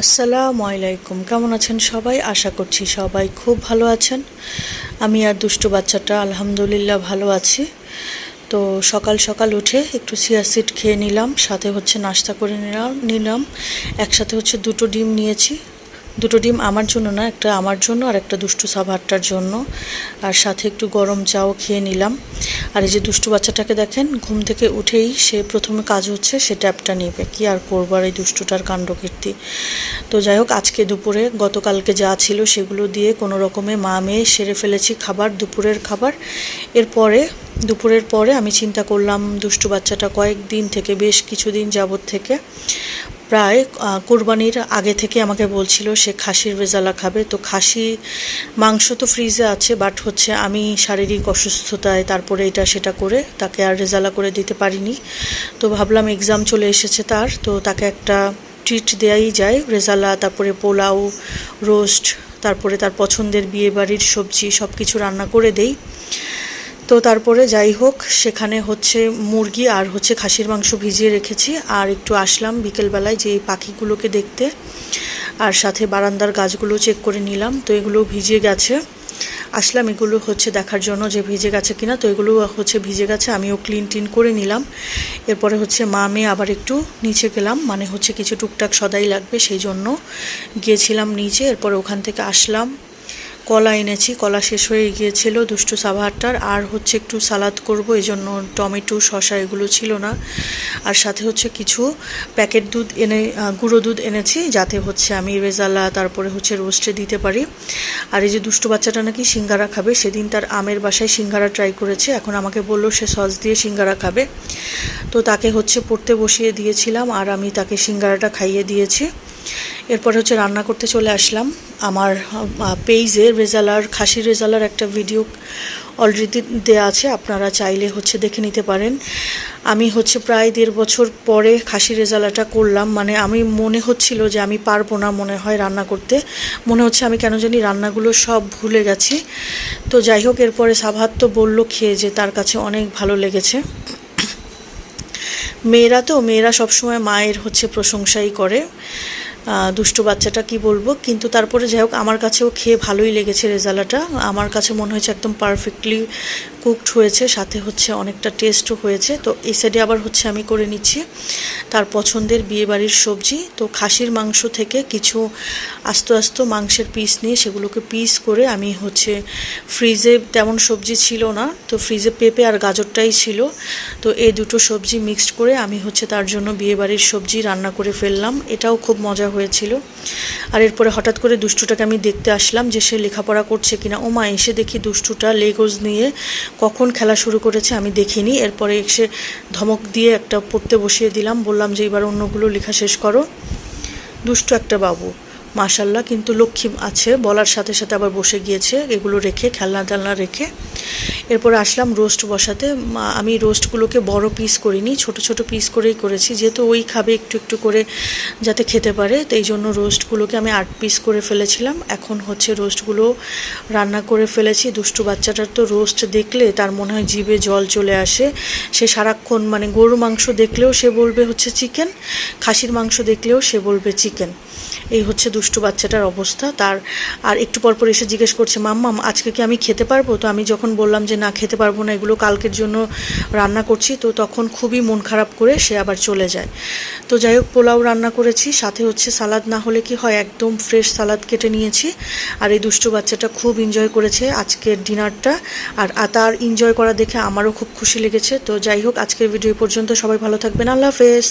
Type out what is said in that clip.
আসসালামু আলাইকুম। কেমন আছেন সবাই? আশা করছি সবাই খুব ভালো আছেন। আমি আর দুষ্টু বাচ্চাটা আলহামদুলিল্লাহ ভালো আছি। তো সকাল সকাল উঠে একটু চিয়া সিড খেয়ে নিলাম, সাথে হচ্ছে নাস্তা করে নিলাম। একসাথে হচ্ছে দুটো ডিম নিয়েছি। দুটো ডিম আমার জন্য না, একটা আমার জন্য আর একটা দুষ্টু সাভারটার জন্য। আর সাথে একটু গরম চাও খেয়ে নিলাম। আর এই যে দুষ্টু বাচ্চাটাকে দেখেন, ঘুম থেকে উঠেই সে প্রথমে কাজ হচ্ছে সে ট্যাপটা নেবে। কি আর করবো, আর এই দুষ্টুটার কাণ্ডকীর্তি। তো যাই হোক, আজকে দুপুরে গতকালকে যা ছিল সেগুলো দিয়ে কোনো রকমে মা মেয়ে সেরে ফেলেছি খাবার, দুপুরের খাবার। দুপুরের পরে আমি চিন্তা করলাম, দুষ্টু বাচ্চাটা কয়েকদিন থেকে, বেশ কিছুদিন যাবত থেকে, প্রায় কোরবানির আগে থেকে আমাকে বলছিল সে খাসির রেজালা খাবে। তো খাসি মাংস তো ফ্রিজে আছে, বাট হচ্ছে আমি শারীরিক অসুস্থতায় তারপরে এটা সেটা করে তাকে আর রেজালা করে দিতে পারিনি। তো ভাবলাম এক্সাম চলে এসেছে তার, তো তাকে একটা ট্রিট দেওয়াই যায়, রেজালা, তারপরে পোলাও, রোস্ট, তারপরে তার পছন্দের বিয়েবাড়ির সবজি সব কিছু রান্না করে দেই। তো তারপরে যাই হোক, সেখানে হচ্ছে মুরগি আর হচ্ছে খাসির মাংস ভিজিয়ে রেখেছি। আর একটু আসলাম বিকেলবেলায় যে এই পাখিগুলোকে দেখতে, আর সাথে বারান্দার গাছগুলো চেক করে নিলাম। তো এগুলো ভিজে গেছে, আসলাম এগুলো হচ্ছে দেখার জন্য যে ভিজে গেছে কিনা। তো এগুলো হচ্ছে ভিজে গেছে, আমিও ক্লিন টিন করে নিলাম। এরপরে হচ্ছে মা মেয়ে আবার একটু নিচে গেলাম, মানে হচ্ছে কিছু টুকটাক সদাই লাগবে সেই জন্য গিয়েছিলাম নিচে। এরপরে ওখান থেকে আসলাম, কলা এনেছি, কলা শেষ হয়ে গিয়েছিল দুষ্টু সাভারটার। আর হচ্ছে একটু সালাদ করব, এই জন্য টমেটো শসা এগুলো ছিল না। আর সাথে হচ্ছে কিছু প্যাকেট দুধ গুঁড়ো দুধ এনেছি, যাতে হচ্ছে আমি রেজালা তারপরে হচ্ছে রোস্টে দিতে পারি। আর এই যে দুষ্টু বাচ্চাটা নাকি সিঙ্গারা খাবে, সেদিন তার আমের বাসায় সিঙ্গারা ট্রাই করেছে, এখন আমাকে বললো সে সস দিয়ে সিঙ্গারা খাবে। তো তাকে হচ্ছে পড়তে বসিয়ে দিয়েছিলাম আর আমি তাকে সিঙ্গারাটা খাইয়ে দিয়েছি। এরপরে হচ্ছে রান্না করতে চলে আসলাম। আমার পেজে খাসির রেজালার একটা ভিডিও অলরেডি দেওয়া আছে, আপনারা চাইলে হচ্ছে দেখে নিতে পারেন। আমি হচ্ছে প্রায় 1.5 বছর পরে খাসির রেজালাটা করলাম, মানে আমি মনে হচ্ছিল যে আমি পারবো না মনে হয় রান্না করতে, মনে হচ্ছে আমি কেন জানি রান্নাগুলো সব ভুলে গেছি। তো যাই হোক, এরপরে সাভাত তো বললো খেয়ে যে তার কাছে অনেক ভালো লেগেছে। মেয়েরা সবসময় মায়ের হচ্ছে প্রশংসাই করে। দুষ্টু বাচ্চাটা কি বলবো, কিন্তু তারপরে যাই হোক আমার কাছেও খেয়ে ভালোই লেগেছে রেজালাটা। আমার কাছে মনে হয়েছে একদম পারফেক্টলি কুকড হয়েছে, সাথে হচ্ছে অনেকটা টেস্টও হয়েছে। তো এই সাইডে আবার হচ্ছে আমি করে নিচ্ছি তার পছন্দের বিয়েবাড়ির সবজি। তো খাসির মাংস থেকে কিছু আস্ত আস্ত মাংসের পিস নিয়ে সেগুলোকে পিস করে আমি হচ্ছে, ফ্রিজে তেমন সবজি ছিল না, তো ফ্রিজে পেঁপে আর গাজরটাই ছিল। তো এই দুটো সবজি মিক্সড করে আমি হচ্ছে তার জন্য বিয়েবাড়ির সবজি রান্না করে ফেললাম, এটাও খুব মজা হয়েছিল। আর এরপরে হঠাৎ করে দুষ্টুটাকে আমি দেখতে আসলাম যে সে লেখাপড়া করছে কিনা। ও মা, এসে দেখি দুষ্টুটা লেগোজ নিয়ে কখন খেলা শুরু করেছে আমি দেখিনি। এরপরে এসে ধমক দিয়ে একটা পড়তে বসিয়ে দিলাম, বললাম যে এবার অন্যগুলো লেখা শেষ করো। দুষ্টু একটা বাবু, মাশাল্লাহ, কিন্তু লক্ষ্মী আছে, বলার সাথে সাথে আবার বসে গিয়েছে এগুলো রেখে, খেলনা টেলনা রেখে। এরপর আসলাম রোস্ট বসাতে। আমি রোস্টগুলোকে বড় পিস করিনি, ছোট ছোট পিস করেই করেছি, যেহেতু ওই খাবে একটু একটু করে যাতে খেতে পারে। তো এই জন্য রোস্টগুলোকে আমি 8 পিস করে ফেলেছিলাম। এখন হচ্ছে রোস্টগুলো রান্না করে ফেলেছি। দুষ্টু বাচ্চাটার তো রোস্ট দেখলে তার মনে হয় জিভে জল চলে আসে। সে সারাক্ষণ, মানে গরুর মাংস দেখলেও সে বলবে হচ্ছে চিকেন, খাসির মাংস দেখলেও সে বলবে চিকেন। এই হচ্ছে দুষ্টু বাচ্চাটার অবস্থা। আর একটু পরপর এসে জিজ্ঞেস করছে, মাম্মাম আজকে কি আমি খেতে পারবো? তো আমি যখন বললাম যে না, খেতে পারবো না, এগুলো কালকের জন্য রান্না করছি, তো তখন খুবই মন খারাপ করে সে আবার চলে যায়। তো যাই হোক, পোলাও রান্না করেছি, সাথে হচ্ছে সালাদ, না হলে কি হয়, একদম ফ্রেশ সালাদ কেটে নিয়েছি। আর এই দুষ্টু বাচ্চাটা খুব এনজয় করেছে আজকের ডিনারটা, আর তার এনজয় করা দেখে আমারও খুব খুশি লেগেছে। তো যাই হোক, আজকের ভিডিও পর্যন্ত, সবাই ভালো থাকবেন, আল্লাহ হাফেজ।